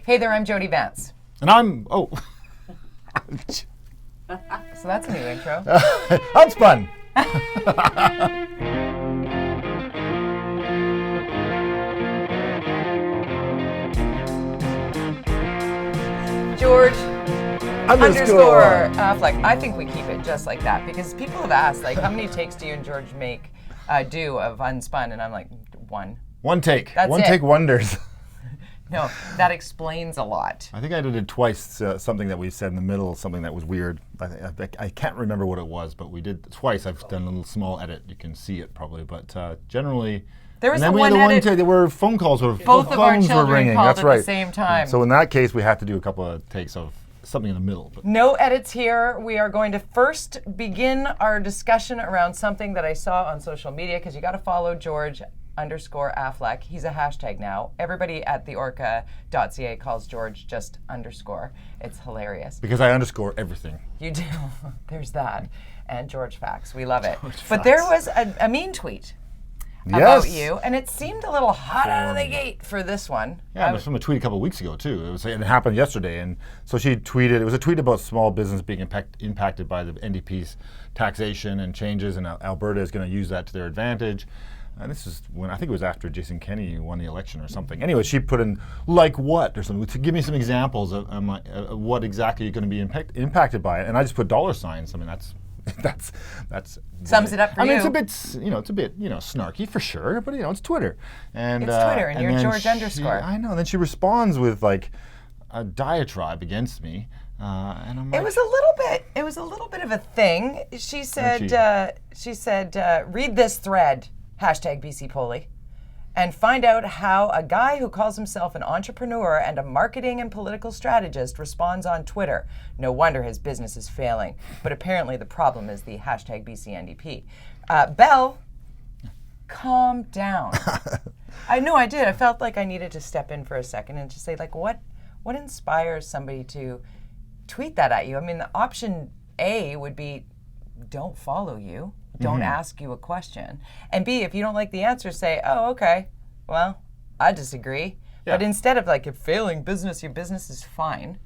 Hey there, I'm Jody Vance. And I'm, So that's a new intro. UnSpun. George Underscore. Affleck. I think we keep it just like that because people have asked, like, how many takes do you and George do of UnSpun? And I'm like, one. One take. That's One it. take wonders. No, that explains a lot. I think I did it twice, something that we said in the middle, something that was weird. I can't remember what it was, but we did twice. I've done a little small edit. You can see it probably, but generally... There was and then the we had one the edit. one take, there were phone calls where Both of our phones were children ringing. called That's at right. the same time. So in that case, we had to do a couple of takes of something in the middle. But. No edits here. We are going to first begin our discussion around something that I saw on social media, because you got to follow George _Affleck. He's a hashtag now. Everybody at the Orca.ca calls George just underscore. It's hilarious. Because I underscore everything. You do. There's that. And George Facts. We love it. George But Facts. there was a mean tweet about you, and it seemed a little hot out of the gate for this one. Yeah, it was from a tweet a couple of weeks ago too. It happened yesterday, and so she tweeted. It was a tweet about small business being impacted by the NDP's taxation and changes, and Alberta is going to use that to their advantage. And this is when I think it was after Jason Kenney won the election or something. Anyway, she put in like what or something to give me some examples of what exactly you're going to be impacted by it, and I just put dollar signs. I mean, that's Sums it up for you. I mean, it's a bit, snarky for sure, but it's Twitter. And It's Twitter, and you're then George underscore. I know. And then she responds with like a diatribe against me, and I'm like, It was a little bit of a thing. She said, read this thread, hashtag BC Poli, and find out how a guy who calls himself an entrepreneur and a marketing and political strategist responds on Twitter. No wonder his business is failing. But apparently the problem is the hashtag BCNDP. Belle, calm down. I know I did. I felt like I needed to step in for a second and just say, like, what inspires somebody to tweet that at you? I mean, the option A would be, don't follow you. Don't ask you a question. And B, if you don't like the answer, say, oh, okay, well, I disagree. Yeah. But instead of like, if failing business, your business is fine.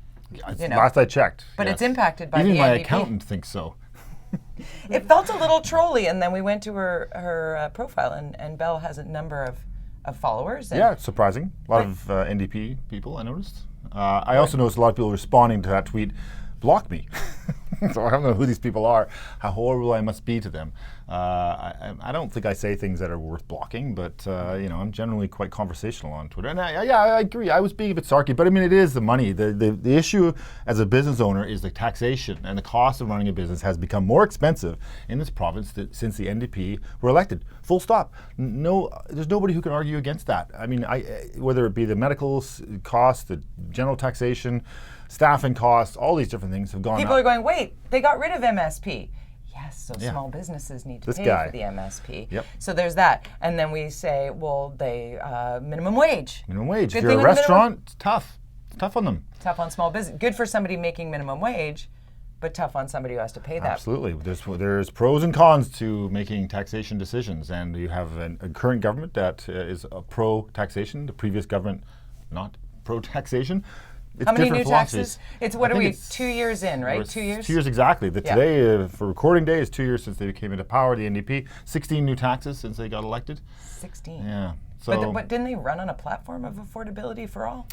Last I checked. But yes. It's impacted by Even the my NDP. accountant thinks so. It felt a little trolly, and then we went to her profile, and Belle has a number of followers. And yeah, it's surprising. A lot of NDP people, I noticed. I also noticed a lot of people responding to that tweet block me. So I don't know who these people are, how horrible I must be to them. I don't think I say things that are worth blocking, but I'm generally quite conversational on Twitter. And I agree. I was being a bit sarky, but I mean, it is the money. The issue as a business owner is the taxation, and the cost of running a business has become more expensive in this province since the NDP were elected. Full stop. No, there's nobody who can argue against that. I mean, whether it be the medical costs, the general taxation, staffing costs, all these different things have gone up. People are going, wait, they got rid of MSP. Yes, so small businesses need to pay for the MSP. Yep. So there's that. And then we say, well, they minimum wage. Minimum wage. Good If you're a thing with restaurant, it's tough. It's tough on them. Tough on small business. Good for somebody making minimum wage, but tough on somebody who has to pay that. Absolutely. There's pros and cons to making taxation decisions, and you have a current government that is pro-taxation. The previous government, not pro-taxation. It's how many new philosophies. taxes? It's what are we? 2 years in, right? 2 years. 2 years exactly. Today, for recording day, is 2 years since they came into power. The NDP, 16 new taxes since they got elected. 16. Yeah. So, but didn't they run on a platform of affordability for all?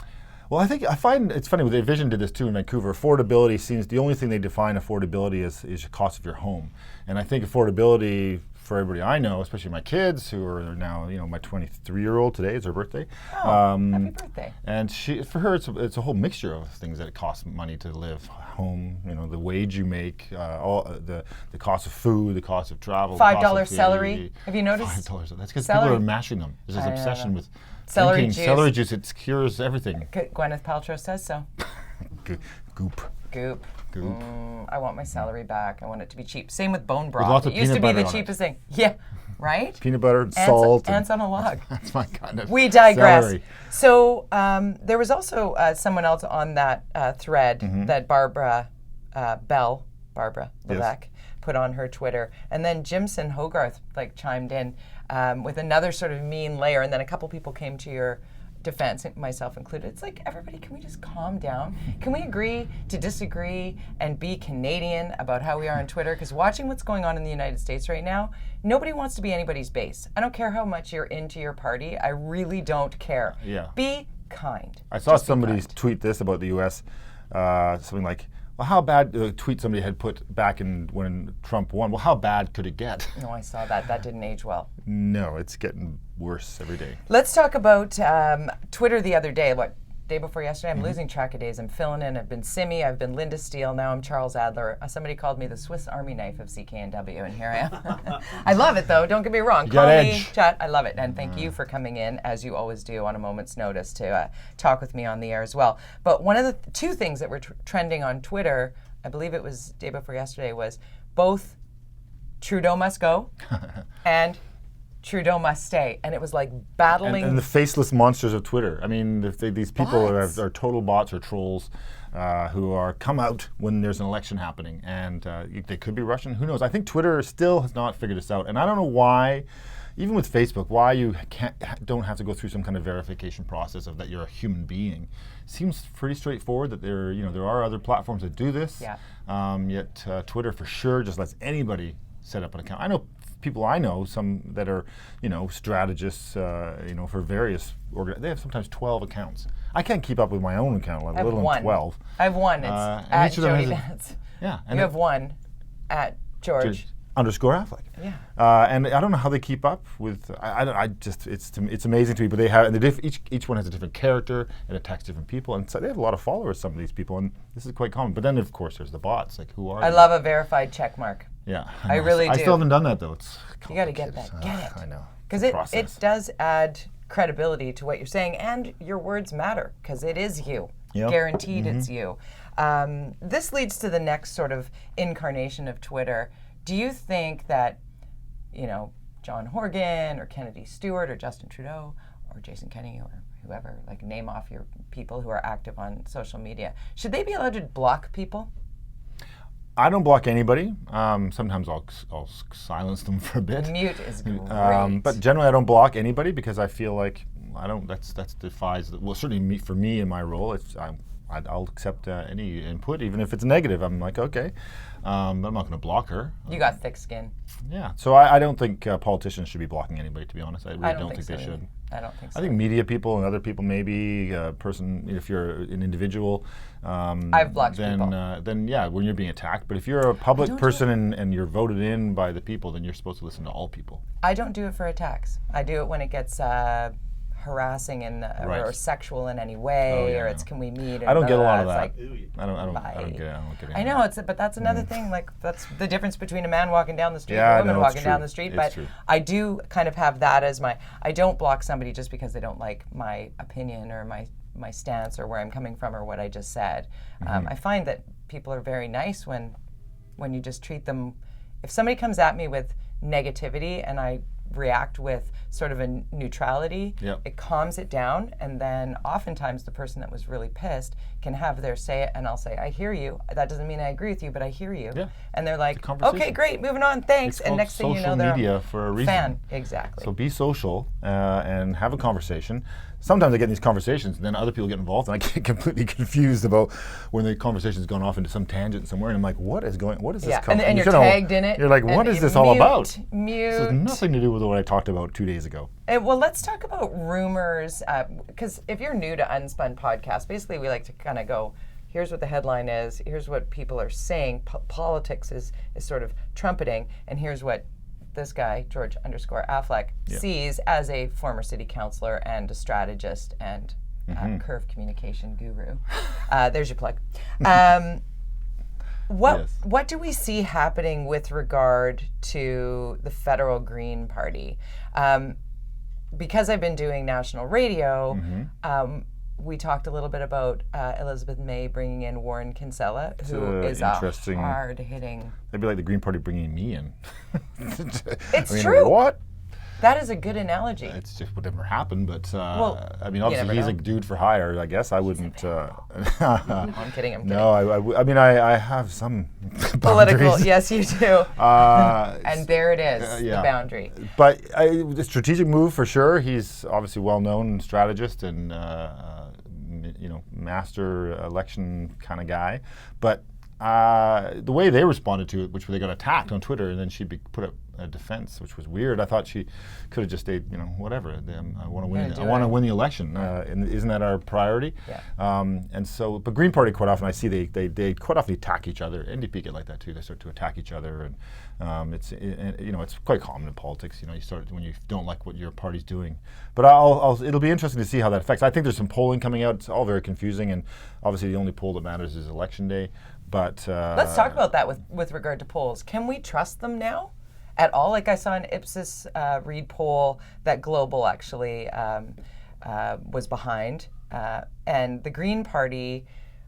Well, I find it's funny. The Vision did this too in Vancouver. Affordability seems the only thing they define affordability is the cost of your home, and I think affordability for everybody I know, especially my kids who are now, my 23-year-old today is her birthday. Oh, happy birthday! And for her, it's a whole mixture of things that it costs money to live. Home, the wage you make, all the cost of food, the cost of travel. $5 celery. Have you noticed? $5. That's because people are mashing them. There's this obsession with celery drinking juice. Celery juice. It cures everything. Gwyneth Paltrow says so. Goop. I want my celery back. I want it to be cheap. Same with bone broth. lots of It used to peanut be the butter on cheapest thing. Yeah, right? Peanut butter, salt. Ants on a log. That's my kind of We digress. celery. So there was also someone else on that thread that Barbara Levesque put on her Twitter. And then Jimson Hogarth chimed in with another sort of mean layer. And then a couple people came to your defense, myself included, it's like, everybody, can we just calm down? Can we agree to disagree and be Canadian about how we are on Twitter? Because watching what's going on in the United States right now, nobody wants to be anybody's base. I don't care how much you're into your party. I really don't care. Yeah. Be kind. I saw somebody tweet this about the U.S., something like, well, how bad, a tweet somebody had put back in when Trump won, well, how bad could it get? No, I saw that. That didn't age well. No, it's getting worse every day. Let's talk about Twitter the other day. What, day before yesterday? I'm losing track of days. I'm filling in. I've been Simi, I've been Linda Steele, now I'm Charles Adler. Somebody called me the Swiss Army knife of CKNW, and here I am. I love it, though. Don't get me wrong. Call me, chat. I love it. And thank you for coming in, as you always do, on a moment's notice to talk with me on the air as well. But one of the two things that were trending on Twitter, I believe it was day before yesterday, was both Trudeau must go and Trudeau must stay. And it was like battling. And the faceless monsters of Twitter. I mean, these people are total bots or trolls who are come out when there's an election happening. And they could be Russian. Who knows? I think Twitter still has not figured this out. And I don't know why, even with Facebook, why you don't have to go through some kind of verification process of that you're a human being. Seems pretty straightforward that there are other platforms that do this. Yeah. Yet Twitter for sure just lets anybody set up an account. I know people some that are, strategists, for various they have sometimes 12 accounts. I can't keep up with my own account, let alone 12. I have one. It's at Jody Vance. Yeah. And you have one at George _Affleck. Yeah. And I don't know how they keep up with. It's amazing to me. But they have, and each one has a different character and attacks different people, and so they have a lot of followers. Some of these people, and this is quite common. But then of course there's the bots. Like, who are? I love a verified check mark. Yeah, I really do. I still haven't done that though. You got to get that. Get it. I know. Because it does add credibility to what you're saying, and your words matter because it is you. Yep. Guaranteed, it's you. This leads to the next sort of incarnation of Twitter. Do you think that, John Horgan or Kennedy Stewart or Justin Trudeau or Jason Kenney or whoever, like, name off your people who are active on social media, should they be allowed to block people? I don't block anybody. Sometimes I'll silence them for a bit. Mute is great. But generally I don't block anybody because I feel like that defies, certainly for me in my role, I'll accept any input, even if it's negative. I'm like, okay, but I'm not going to block her. You got thick skin. Yeah, so I don't think politicians should be blocking anybody, to be honest. I really don't think they should. I don't think so. I think media people and other people, maybe a person, if you're an individual, I've blocked people. Then yeah, when you're being attacked. But if you're a public person and you're voted in by the people, then you're supposed to listen to all people. I don't do it for attacks. I do it when it gets harassing or sexual in any way, can we meet? I don't get a lot of that. Like, I don't get it. I know but that's another thing. Like, that's the difference between a man walking down the street and a woman walking down the street. But I do kind of have that as I don't block somebody just because they don't like my opinion or my stance or where I'm coming from or what I just said. I find that people are very nice when you just treat them. If somebody comes at me with negativity and I react with sort of a neutrality, it calms it down, and then oftentimes the person that was really pissed can have their say it, and I'll say, I hear you. That doesn't mean I agree with you, but I hear you. Yeah. And they're like, okay, great, moving on, thanks. And next thing you know, they're media for a reason. Fan. Exactly. So be social and have a conversation. Sometimes I get in these conversations, and then other people get involved, and I get completely confused about when the conversation's gone off into some tangent somewhere, and I'm like, what is this? And you're tagged in it. You're like, what is this all about? Mute. This has nothing to do with what I talked about 2 days ago. Well, let's talk about rumors, because if you're new to UnSpun podcast, basically we like to kind of go, here's what the headline is, here's what people are saying, politics is sort of trumpeting, and here's what this guy, George _Affleck, sees as a former city councillor and a strategist and curve communication guru. There's your plug. What do we see happening with regard to the federal Green Party? Because I've been doing national radio, we talked a little bit about Elizabeth May bringing in Warren Kinsella, who is a hard-hitting... That'd be like the Green Party bringing me in. True. What? That is a good analogy. It's just would never happen, but I mean, you obviously never he's know. a dude for hire. I guess I wouldn't. I'm kidding. I'm kidding. No, I mean, I have some Political, boundaries. yes, you do. And there it is, yeah. the boundary. But the strategic move for sure. He's obviously well-known strategist and master election kind of guy. But the way they responded to it, which they got attacked on Twitter, and then she put up a defense, which was weird. I thought she could have just stayed, whatever. I want to win. I want to win the election. And isn't that our priority? Yeah. And so, but Green Party quite often I see they quite often attack each other. NDP get like that too. They start to attack each other, and it's quite common in politics. You start when you don't like what your party's doing. But it'll be interesting to see how that affects. I think there's some polling coming out. It's all very confusing, and obviously the only poll that matters is election day. But let's talk about that with regard to polls. Can we trust them now at all? Like I saw an Ipsos Reid poll that Global actually was behind, and the Green Party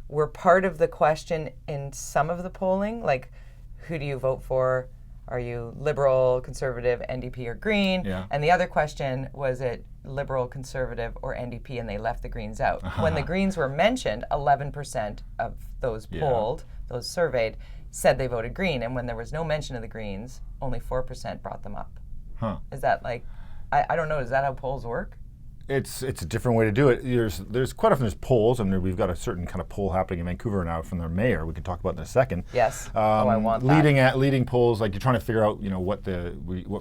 were part of the question in some of the polling. Like, who do you vote for? Are you Liberal, Conservative, NDP, or Green? Yeah. And the other question was it Liberal, Conservative, or NDP, and they left the Greens out. When the Greens were mentioned, 11% of those polled, those surveyed, said they voted Green, and when there was no mention of the Greens, only 4% brought them up. Huh. Is that like, I don't know, is that how polls work? It's a different way to do it. There's quite often there's polls. I mean, we've got a certain kind of poll happening in Vancouver now from their mayor. We can talk about in a second. Yes. I want that. Leading polls, like you're trying to figure out,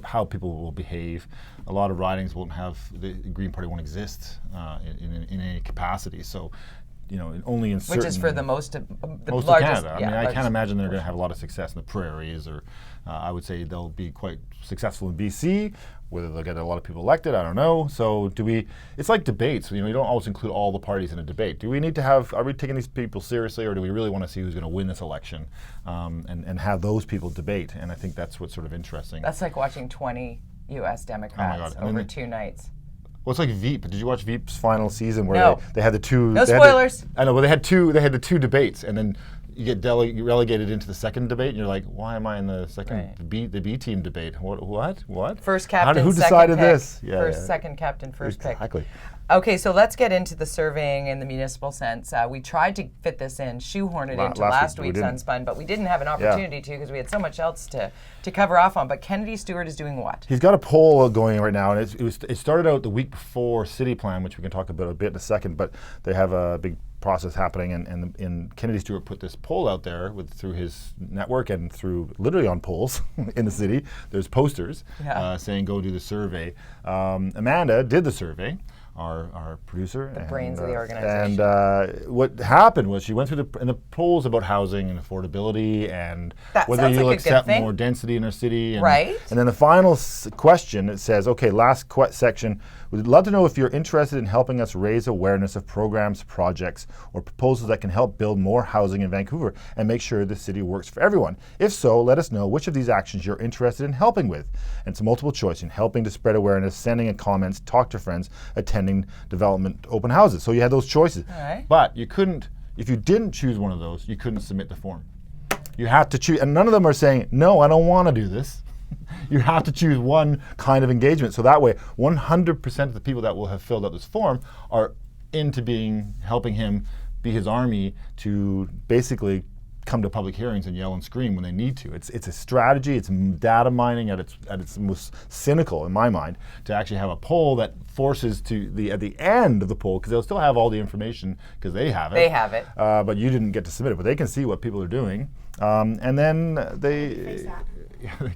how people will behave. A lot of ridings won't have the Green Party won't exist in any capacity. So, only in certain. Which is for the most of the most largest. of Canada. I mean, I can't imagine they're going to have a lot of success in the prairies, or I would say they'll be quite successful in BC. Whether they'll get a lot of people elected, I don't know. So it's like debates. You don't always include all the parties in a debate. Are we taking these people seriously, or do we really want to see who's going to win this election and have those people debate? And I think that's what's sort of interesting. That's like watching 20 U.S. Democrats over 2 nights. Well, it's like Veep. Did you watch Veep's final season where No. they had the two? No spoilers. I know, but they had the two debates, and then you get relegated into the second debate, and you're like, why am I in the second the B team debate? What? First captain, who second decided pick. this? Second captain, first pick. Exactly. Okay, so let's get into the surveying in the municipal sense. We tried to fit this in, shoehorn it into last week's Unspun, but we didn't have an opportunity to because we had so much else to cover off on. But Kennedy Stewart is doing what? He's got a poll going right now, and it started out the week before City Plan, which we can talk about a bit in a second, but they have a big process happening, and Kennedy Stewart put this poll out there through his network and through literally on polls in the city. There's posters saying go do the survey. Amanda did the survey, our producer. The brains of the organization. And what happened was she went through the polls about housing and affordability and whether you'll accept more density in our city. And, and then the final question, it says, okay, last section, we'd love to know if you're interested in helping us raise awareness of programs, projects, or proposals that can help build more housing in Vancouver and make sure the city works for everyone. If so, let us know which of these actions you're interested in helping with. And it's a multiple choice in helping to spread awareness, sending in comments, talk to friends, attending development open houses. So you had those choices. But you couldn't, if you didn't choose one of those, you couldn't submit the form. You had to choose, and none of them are saying, no, I don't want to do this. You have to choose one kind of engagement. So that way, 100% of the people that will have filled out this form are into helping him be his army to basically come to public hearings and yell and scream when they need to. It's a strategy. It's data mining at its most cynical, in my mind, to actually have a poll that forces at the end of the poll, because they'll still have all the information because they have it. They have it. But you didn't get to submit it, but they can see what people are doing, and then they.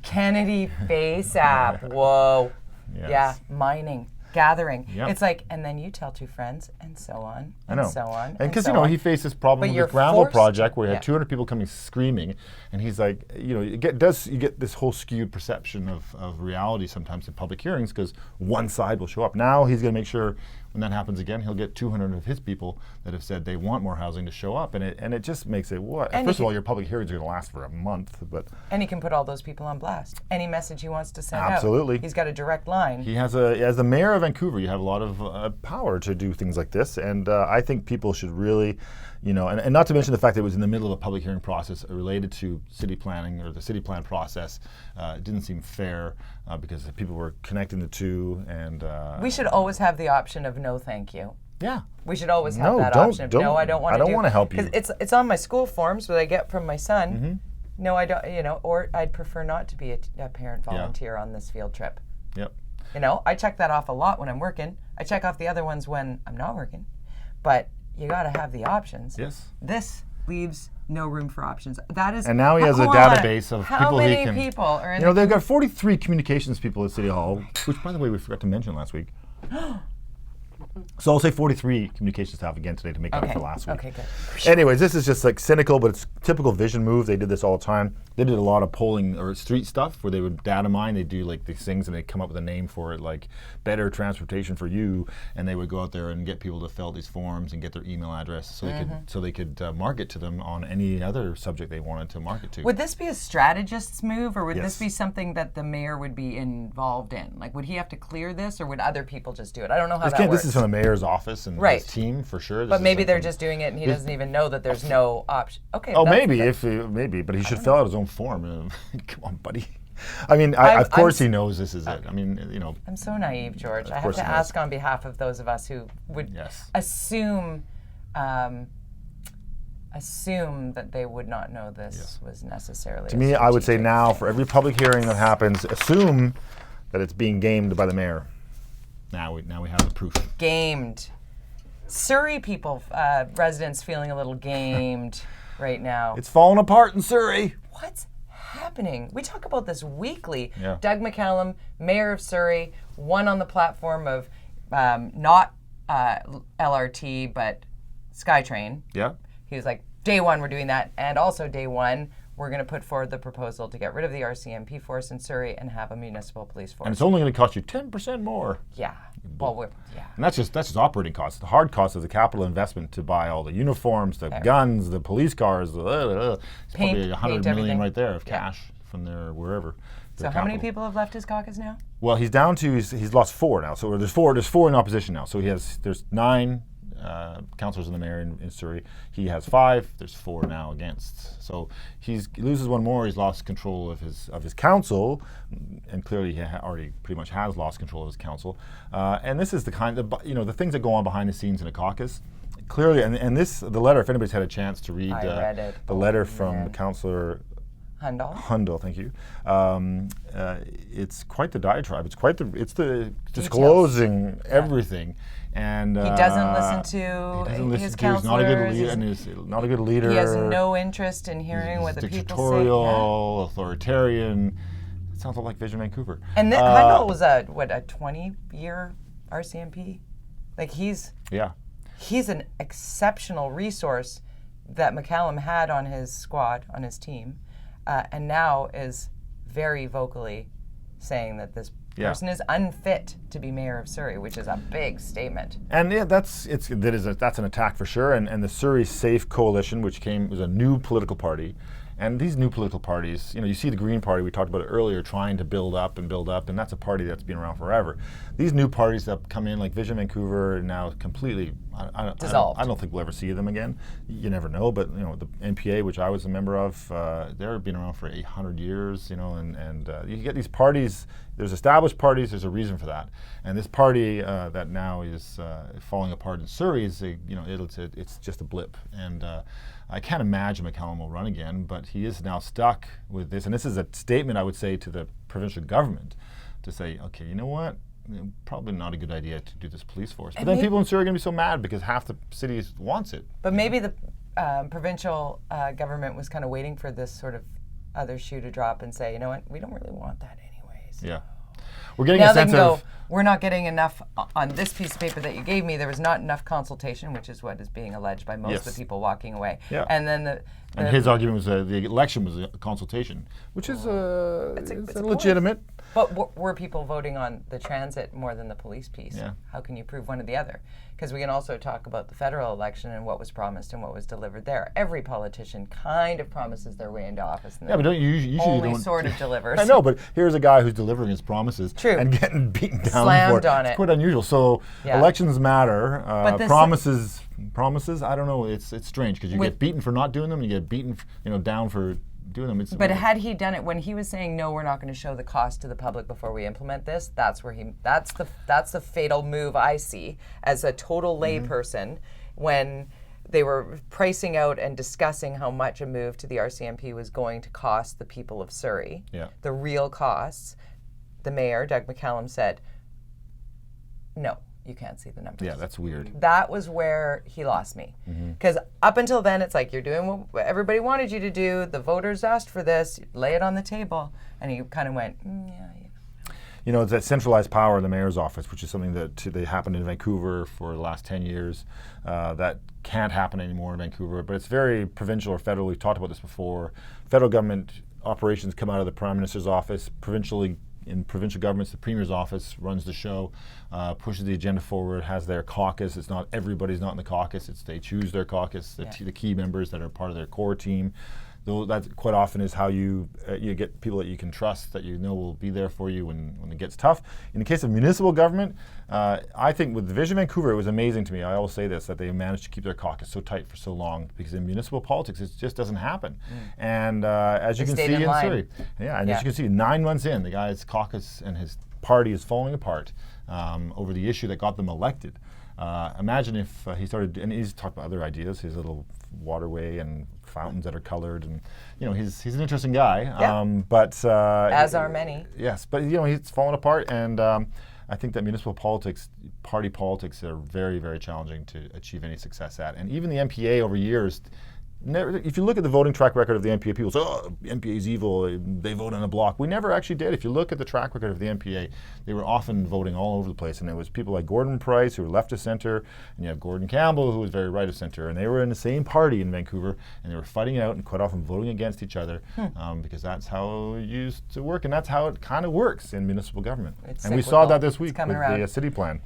Kennedy Face App. Whoa. Yes. Yeah, mining, gathering. Yep. It's like, and then you tell 2 friends, and so on, I know. and so on. And because, he faced this But problem with you're the Granville forced- project where he had 200 people coming screaming, and he's like, you get this whole skewed perception of reality sometimes in public hearings because one side will show up. Now he's going to make sure when that happens again, he'll get 200 of his people that have said they want more housing to show up, and it just makes it what? And first of all, your public hearings are going to last for a month, but and he can put all those people on blast. Any message he wants to send absolutely. out, he's got a direct line. He has as the mayor of Vancouver, you have a lot of power to do things like this, and I think people should really, and not to mention the fact that it was in the middle of a public hearing process related to city planning or the city plan process. It didn't seem fair because people were connecting the two, and we should always have the option of no, thank you. Yeah. We should always have that option of no, I don't want to. I don't want to help you. Because it's on my school forms that I get from my son. No, I don't. Or I'd prefer not to be a parent volunteer on this field trip. Yep. I check that off a lot when I'm working. I check off the other ones when I'm not working. But you got to have the options. Yes. This leaves no room for options. That is. And now he has a database of people he can. How many people are in they've got 43 communications people at City Hall, which, by the way, we forgot to mention last week. So I'll say 43 communication staff again today to make up for last week. Okay, good. Anyways, this is just like cynical, but it's typical Vision move. They did this all the time. They did a lot of polling or street stuff where they would data mine. They do like these things and they come up with a name for it, like better transportation for you. And they would go out there and get people to fill out these forms and get their email address so they could market to them on any other subject they wanted to market to. Would this be a strategist's move, or would Yes. this be something that the mayor would be involved in? Like, would he have to clear this, or would other people just do it? I don't know how that works. This is from the mayor's office and his team for sure. But maybe they're just doing it and he doesn't even know that there's no option. Okay. Oh, maybe but he should fill out his own form. Come on, buddy. I mean, of course he knows this is it. I mean, I'm so naive, George. I have to ask on behalf of those of us who would assume that they would not know this was necessarily. To me, I would say now, for every public hearing that happens, assume that it's being gamed by the mayor. Now we have the proof. Gamed. Surrey people, residents feeling a little gamed right now. It's falling apart in Surrey. What's happening? We talk about this weekly. Yeah. Doug McCallum, mayor of Surrey, won on the platform of not LRT, but SkyTrain. Yeah. He was like, day one, we're doing that. And also day one, we're going to put forward the proposal to get rid of the RCMP force in Surrey and have a municipal police force. And it's only going to cost you 10% more. Yeah. Well, And that's just operating costs. The hard cost is the capital investment to buy all the uniforms, the guns, the police cars. It's probably $100 million right there of cash from there wherever. So how many people have left his caucus now? Well, he's down to he's lost 4 now. So there's four in opposition now. So there's 9 councillors in the mayor in Surrey. He has 5. There's 4 now against. So he loses one more. He's lost control of his council, and clearly he already pretty much has lost control of his council. And this is the kind of the things that go on behind the scenes in a caucus. Clearly, and the letter. If anybody's had a chance to read the letter from Councillor Hundal, thank you. It's quite the diatribe. It's the disclosing everything. And he doesn't listen to his councillors. He's not a good leader, and he's not a good leader. He has no interest in hearing what the people say. Dictatorial, authoritarian. It sounds like Vision Vancouver. And Hundal was a 20-year RCMP. Like he's an exceptional resource that McCallum had on his squad, on his team, and now is very vocally saying that this person is unfit to be mayor of Surrey, which is a big statement. And that's an attack for sure. And the Surrey Safe Coalition, which was a new political party. And these new political parties, you see the Green Party, we talked about it earlier, trying to build up, and that's a party that's been around forever. These new parties that come in, like Vision Vancouver, are now completely dissolved. I don't think we'll ever see them again. You never know, but the NPA, which I was a member of, they've been around for 800 years, and you get these parties. There's established parties. There's a reason for that, and this party that now is falling apart in Surrey is, it's just a blip, and I can't imagine McCallum will run again, but he is now stuck with this, and this is a statement I would say to the provincial government to say, okay, you know what? Probably not a good idea to do this police force. But then people in Surrey are going to be so mad because half the city wants it. But maybe the provincial government was kind of waiting for this sort of other shoe to drop and say, you know what, we don't really want that anyways. Yeah. We're getting a sense of... we're not getting enough on this piece of paper that you gave me. There was not enough consultation, which is what is being alleged by most of the people walking away. Yeah. And then and his argument was the election was a consultation, which is it's legitimate. But were people voting on the transit more than the police piece? Yeah. How can you prove one or the other? Because we can also talk about the federal election and what was promised and what was delivered there. Every politician kind of promises their way into office. And Yeah, but don't you usually only don't sort of delivers. I know, but here's a guy who's delivering his promises True. and getting beaten down Slammed for it. on It's it. quite unusual. So elections matter. Promises. I don't know. It's strange because you get beaten for not doing them. You get beaten, down for doing them. But had he done it when he was saying no, we're not going to show the cost to the public before we implement this? That's the fatal move I see as a total layperson when they were pricing out and discussing how much a move to the RCMP was going to cost the people of Surrey. Yeah. The real costs. The mayor, Doug McCallum, said, no, you can't see the numbers. Yeah, that's weird. That was where he lost me. Because up until then, it's like, you're doing what everybody wanted you to do. The voters asked for this. Lay it on the table. And he kind of went, yeah. It's that centralized power in the mayor's office, which is something that they happened in Vancouver for the last 10 years. That can't happen anymore in Vancouver, but it's very provincial or federal. We've talked about this before. Federal government operations come out of the Prime Minister's office. In provincial governments, the Premier's office runs the show, pushes the agenda forward, has their caucus. It's not everybody's not in the caucus. They choose their caucus, the key members that are part of their core team. Though that quite often is how you get people that you can trust, that you know will be there for you when it gets tough. In the case of municipal government, I think with the Vision Vancouver, it was amazing to me. I always say this, that they managed to keep their caucus so tight for so long, because in municipal politics, it just doesn't happen. And as you can see in Surrey, as you can see, 9 months in, the guy's caucus and his party is falling apart over the issue that got them elected. Imagine if he started, and he's talked about other ideas, his little waterway and fountains that are colored, and he's an interesting guy. But as are many. Yes, but he's fallen apart, and I think that municipal politics, party politics, are very, very challenging to achieve any success at. And even the MPA over years. If you look at the voting track record of the MPA, people say, oh, MPA is evil, they vote on a block. We never actually did. If you look at the track record of the MPA, they were often voting all over the place. And it was people like Gordon Price, who were left of center, and you have Gordon Campbell, who was very right of center. And they were in the same party in Vancouver, and they were fighting out and quite often voting against each other, because that's how it used to work. And that's how it kind of works in municipal government. And we saw that this week with the city plan.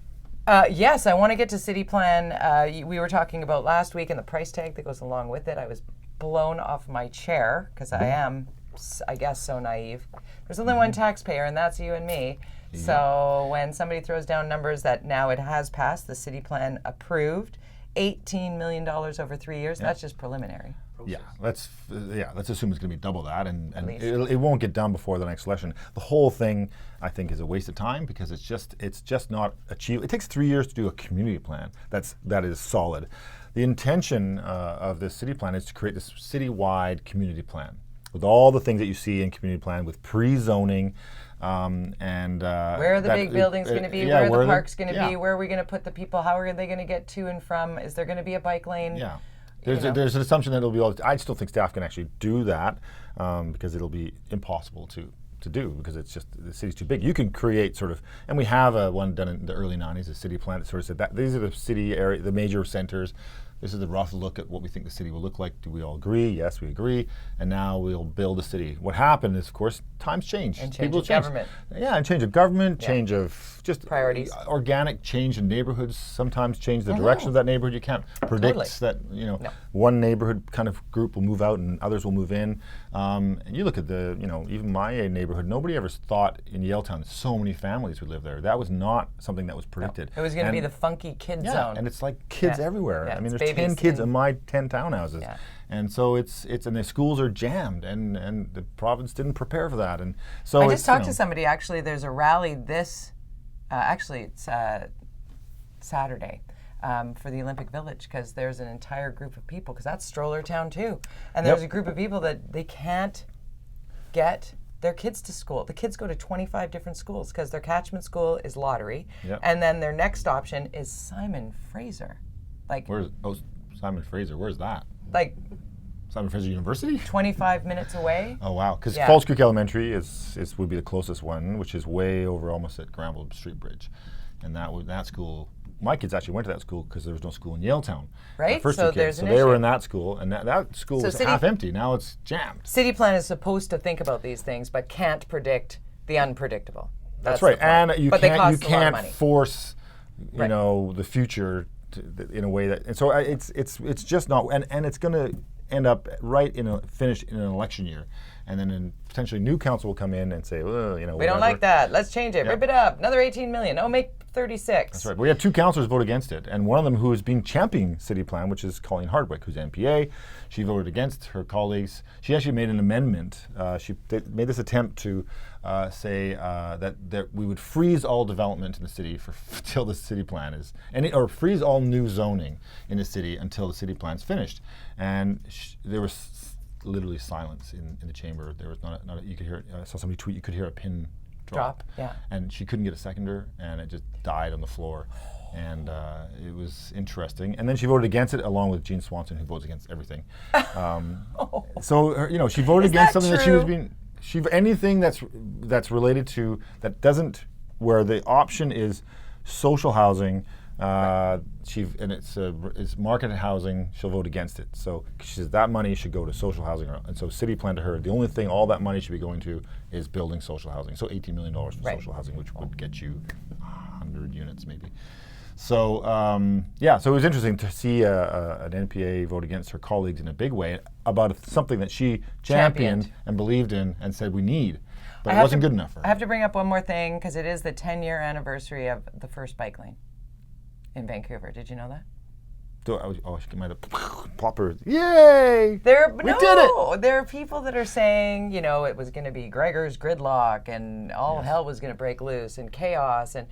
Yes, I want to get to city plan. We were talking about last week and the price tag that goes along with it. I was blown off my chair because I am, I guess, so naive. There's only one taxpayer, and that's you and me. Yeah. So when somebody throws down numbers that now it has passed, the city plan approved, $18 million over 3 years, that's just preliminary. Yeah, let's assume it's going to be double that, and it won't get done before the next election. The whole thing, I think, is a waste of time, because it's just not achievable. It takes 3 years to do a community plan that is solid. The intention of this city plan is to create this citywide community plan with all the things that you see in community plan, with pre-zoning. And where are the big buildings going to be? Where are the parks going to be? Where are we going to put the people? How are they going to get to and from? Is there going to be a bike lane? Yeah. There's an assumption that it'll be all. I still think staff can actually do that, because it'll be impossible to do, because it's just, the city's too big. You can create sort of, and we have one done in the early 90s, a city plan that sort of said that these are the city area, the major centers. This is the rough look at what we think the city will look like. Do we all agree? Yes, we agree. And now we'll build a city. What happened is, of course, times change. And change of government. Yeah, and change of government, change of just priorities. Organic change in neighborhoods sometimes change the direction of that neighborhood. You can't predict that, one neighborhood kind of group will move out and others will move in. And you look at even my neighborhood, nobody ever thought in Yaletown that so many families would live there. That was not something that was predicted. No. It was going to be the funky kid zone. And it's like kids everywhere. I mean, there's 10 kids in my 10 townhouses. Yeah. And so it's and the schools are jammed, and the province didn't prepare for that. And so I just talked to somebody, actually. There's a rally this, it's Saturday, for the Olympic Village, because there's an entire group of people, because that's stroller town too. And there's a group of people that they can't get their kids to school. The kids go to 25 different schools because their catchment school is Lottery. Yep. And then their next option is Simon Fraser. Where's Simon Fraser? Where's that? Simon Fraser University? 25 minutes away. Oh wow! Because Falls Creek Elementary would be the closest one, which is way over, almost at Granville Street Bridge, and that school. My kids actually went to that school because there was no school in Yaletown. Right. So they were in that school, and that school was half empty. Now it's jammed. City plan is supposed to think about these things, but can't predict the unpredictable. That's right. And you can't force, Right. the future in a way that, and so it's just not, and it's going to end up finish in an election year, and then potentially new council will come in and say, well, we don't like that. Let's change it. Rip it up. Another 18 million. Oh, make 36. That's right. We had 2 councillors vote against it, and one of them who has been championing city plan, which is Colleen Hardwick, who's NPA. She voted against her colleagues. She actually made an amendment. She made this attempt to say that we would freeze all development in the city until the city plan is, or freeze all new zoning in the city until the city plan's finished. And there was literally silence in the chamber. There was not you could hear. I saw somebody tweet. You could hear a pin drop. Yeah. And she couldn't get a seconder, and it just died on the floor. And it was interesting. And then she voted against it, along with Jean Swanson, who votes against everything. So she voted against something that she was being. Anything that's related to that doesn't, where the option is social housing. And it's marketed housing. She'll vote against it. So she says that money should go to social housing, and so city plan to her. The only thing all that money should be going to is building social housing. So $18 million for social housing, which would get you 100 units maybe. So so it was interesting to see an NPA vote against her colleagues in a big way about something that she championed and believed in and said we need. But it wasn't good enough for her. I have to bring up one more thing, because it is the 10-year anniversary of the first bike lane in Vancouver. Did you know that? She might have ploppers. Yay! We did it! There are people that are saying, it was going to be Gregor's gridlock and all hell was going to break loose and chaos. And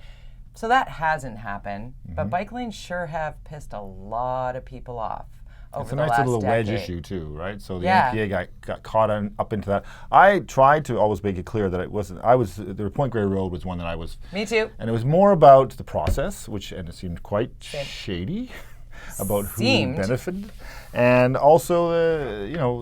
so that hasn't happened. But bike lanes sure have pissed a lot of people off over the last decade. It's a nice little wedge issue too, right? So the NPA got caught up into that. I tried to always make it clear that it wasn't. The Point Grey Road was one that I was. Me too. And it was more about the process, and it seemed quite shady about who benefited, and also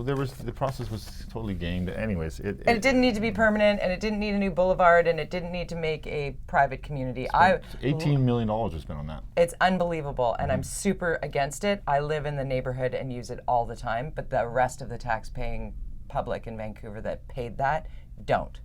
the process was totally gamed. Anyways, it didn't need to be permanent, and it didn't need a new boulevard, and it didn't need to make a private community. $18 million was spent on that. It's unbelievable, and I'm super against it. I live in the neighborhood and use it all the time, but the rest of the tax-paying public in Vancouver that paid that don't.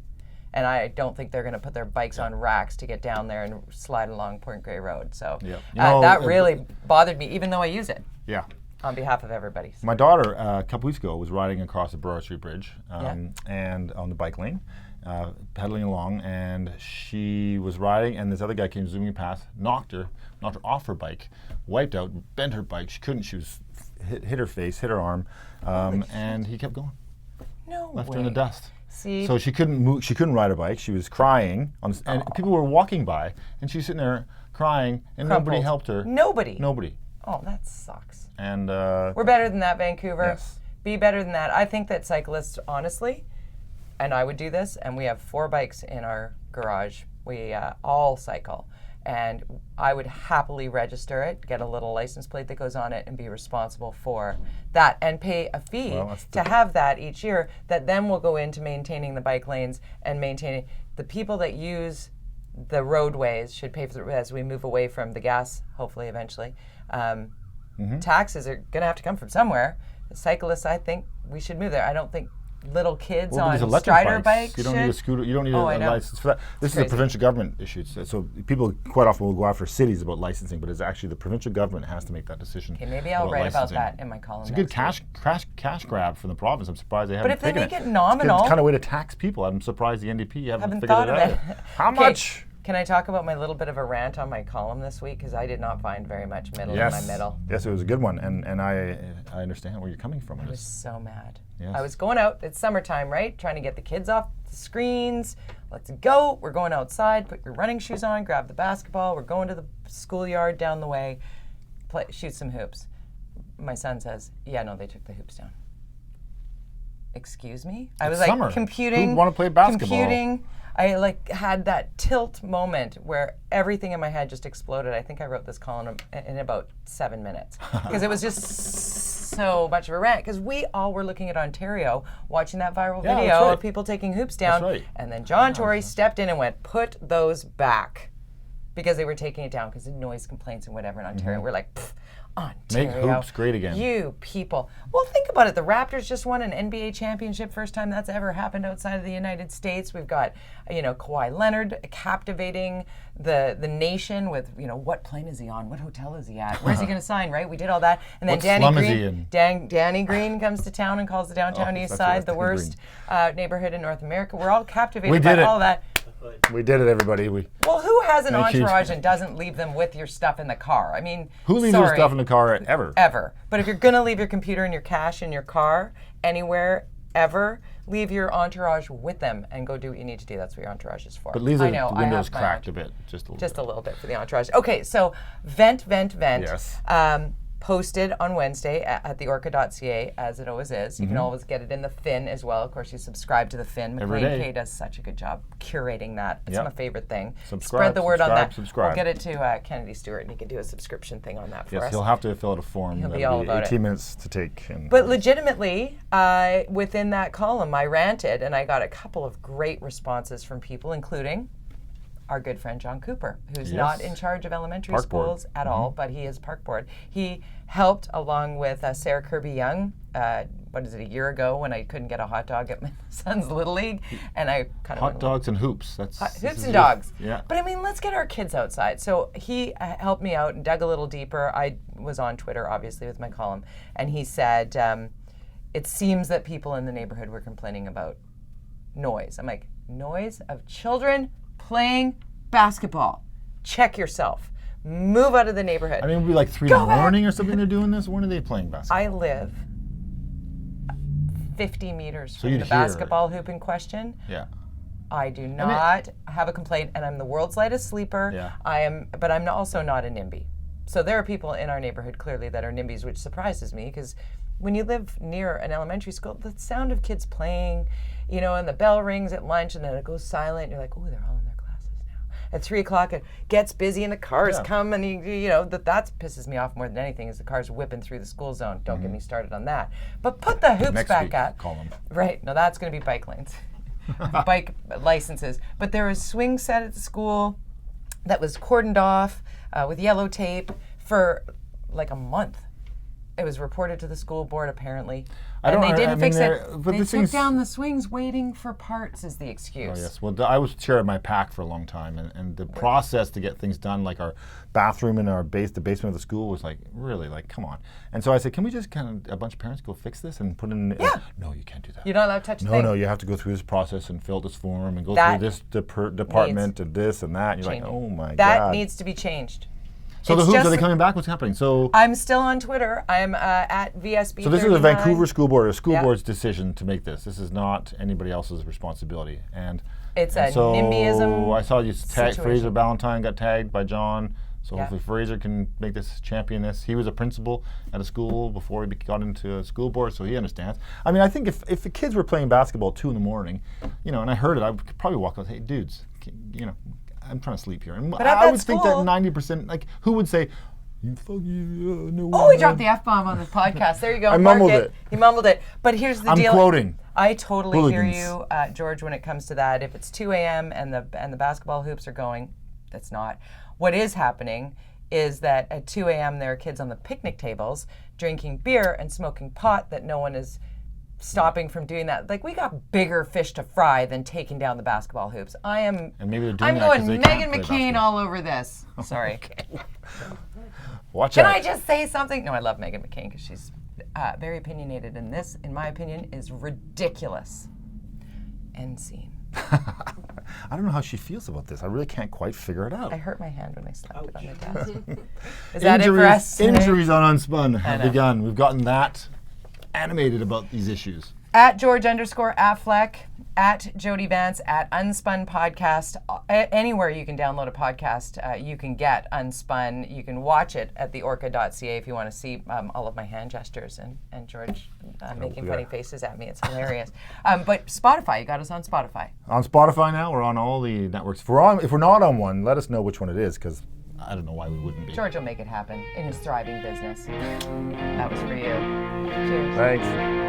And I don't think they're going to put their bikes on racks to get down there and slide along Point Grey Road. So that really bothered me, even though I use it. Yeah. On behalf of everybody. My daughter, a couple weeks ago, was riding across the Burrough Street Bridge and on the bike lane, pedaling along, and she was riding, and this other guy came zooming past, knocked her off her bike, wiped out, bent her bike. She couldn't. She was hit her face, hit her arm, and he kept going. No Left way. her in the dust. See? So she couldn't move. She couldn't ride her bike. She was crying, and people were walking by, and she's sitting there crying, and nobody helped her. Nobody. Oh, that sucks. And we're better than that, Vancouver. Yes. Be better than that. I think that cyclists, honestly, and I would do this, and we have 4 bikes in our garage. We all cycle. And I would happily register it, get a little license plate that goes on it, and be responsible for that, and pay a fee to have that each year that then will go into maintaining the bike lanes and maintaining the people that use the roadways should pay for as we move away from the gas, hopefully eventually. Taxes are going to have to come from somewhere. The cyclists, I think we should move there. I don't think little kids on Strider bikes. You don't need a scooter. You don't need a license for that. This is a provincial government issue. So people quite often will go after cities about licensing, but it's actually the provincial government has to make that decision. Okay, maybe I'll write about that in my column. It's a good cash grab from the province. I'm surprised they haven't taken it. But if they make it nominal, it's kind of way to tax people. I'm surprised the NDP haven't figured thought it of out. it. How much? Can I talk about my little bit of a rant on my column this week? Because I did not find very much middle in my middle. Yes, it was a good one, and I understand where you're coming from. I was so mad. Yes. I was going out. It's summertime, right? Trying to get the kids off the screens. Let's go. We're going outside. Put your running shoes on. Grab the basketball. We're going to the schoolyard down the way. Shoot some hoops. My son says, "Yeah, no, they took the hoops down." Excuse me? I was like computing. Who'd want to play basketball? I had that tilt moment where everything in my head just exploded. I think I wrote this column in about 7 minutes because it was just so much of a rant. Because we all were looking at Ontario, watching that viral video of people taking hoops down, and then John Tory stepped in and went, "Put those back," because they were taking it down because of noise complaints and whatever in Ontario. We're like, Ontario. Make hoops great again. You people. Well, think about it. The Raptors just won an NBA championship. First time that's ever happened outside of the United States. We've got, Kawhi Leonard captivating the nation with, what plane is he on? What hotel is he at? Where's he going to sign, right? We did all that. And then Danny Green comes to town and calls the downtown east side the worst neighborhood in North America. We're all captivated by all that. We did it, everybody. Well, who has an entourage and doesn't leave them with your stuff in the car? I mean, who leaves their stuff in the car ever? Ever. But if you're going to leave your computer and your cash in your car anywhere, ever, leave your entourage with them and go do what you need to do. That's what your entourage is for. But leave the windows cracked a bit. Just a little bit for the entourage. Okay, so Vent. Yes. Posted on Wednesday at the Orca.ca, as it always is. You can always get it in the Fin as well. Of course, you subscribe to the Fin. McLean K does such a good job curating that. It's my favorite thing. Spread the word on that. We'll get it to Kennedy Stewart, and he can do a subscription thing on that for us. Yes, he'll have to fill out a form. He'll be all about 18 minutes to take. But legitimately, within that column, I ranted, and I got a couple of great responses from people, including our good friend John Cooper, who's not in charge of elementary schools at all, but he is park board. He helped along with Sarah Kirby-Young, a year ago when I couldn't get a hot dog at my son's Little League, and I kind of hot dogs and hoops. That's hoops and dogs. Yeah. But I mean, let's get our kids outside. So he helped me out and dug a little deeper. I was on Twitter, obviously, with my column, and he said, it seems that people in the neighborhood were complaining about noise. I'm like, noise of children playing basketball. Check yourself. Move out of the neighborhood. I mean, it would be like 3 in the morning or something they're doing this. When are they playing basketball? I live 50 meters from the basketball hoop in question. Yeah. I do not have a complaint, and I'm the world's lightest sleeper. Yeah. But I'm also not a NIMBY. So there are people in our neighborhood clearly that are NIMBYs, which surprises me because when you live near an elementary school, the sound of kids playing, and the bell rings at lunch and then it goes silent, and you're like, oh, they're all in their classes now. At 3 o'clock, it gets busy and the cars come, and that pisses me off more than anything is the cars whipping through the school zone. Don't get me started on that. But put the hoops back at. Call them. Right. No, that's going to be bike lanes. Bike licenses. But there was a swing set at the school that was cordoned off with yellow tape for like a month. It was reported to the school board, apparently. And they didn't fix it. They took down the swings waiting for parts is the excuse. Oh, yes. Well, I was chair of my PAC for a long time, and the process to get things done, like our bathroom in the basement of the school was really come on. And so I said, can we just a bunch of parents go fix this and put in? Yeah. No, you can't do that. You're not allowed to touch the thing. No, you have to go through this process and fill out this form and go through this department and this and that. And you're like, oh my God. That needs to be changed. So the hoops, are they coming back? What's happening? So I'm still on Twitter. I'm at VSB39. So this is a Vancouver school board, board's decision to make this. This is not anybody else's responsibility. And it's a NIMBYism I saw you Fraser Ballantyne got tagged by John. So hopefully Fraser can make this, champion this. He was a principal at a school before he got into a school board, so he understands. I mean, I think if the kids were playing basketball at 2 in the morning, and I heard it, I would probably walk out and say, hey, dudes, I'm trying to sleep here. And but I would think that 90%, who would say, you fucking no. Oh, he dropped the F-bomb on the podcast. There you go. I mumbled it. He mumbled it. But here's the deal. I'm quoting. I totally hear you, George, when it comes to that. If it's 2 a.m. and the basketball hoops are going, that's not. What is happening is that at 2 a.m. there are kids on the picnic tables drinking beer and smoking pot that no one is stopping from doing that. We got bigger fish to fry than taking down the basketball hoops. And maybe they're doing I'm going Meghan McCain all over this. Sorry. Okay. Watch out. Can I just say something? No, I love Meghan McCain because she's very opinionated, and this, in my opinion, is ridiculous. End scene. I don't know how she feels about this. I really can't quite figure it out. I hurt my hand when I slapped it on the desk. Is that it for us today? Injuries on Unspun have begun. We've gotten that animated about these issues. At George_Affleck, at Jody Vance, at UnSpun Podcast. Anywhere you can download a podcast, you can get UnSpun. You can watch it at the Orca.ca if you want to see all of my hand gestures and George making funny faces at me. It's hilarious. But Spotify, you got us on Spotify. On Spotify now, we're on all the networks. If we're not on one, let us know which one it is, because I don't know why we wouldn't be. George will make it happen in his thriving business. That was for you. Cheers. Thanks.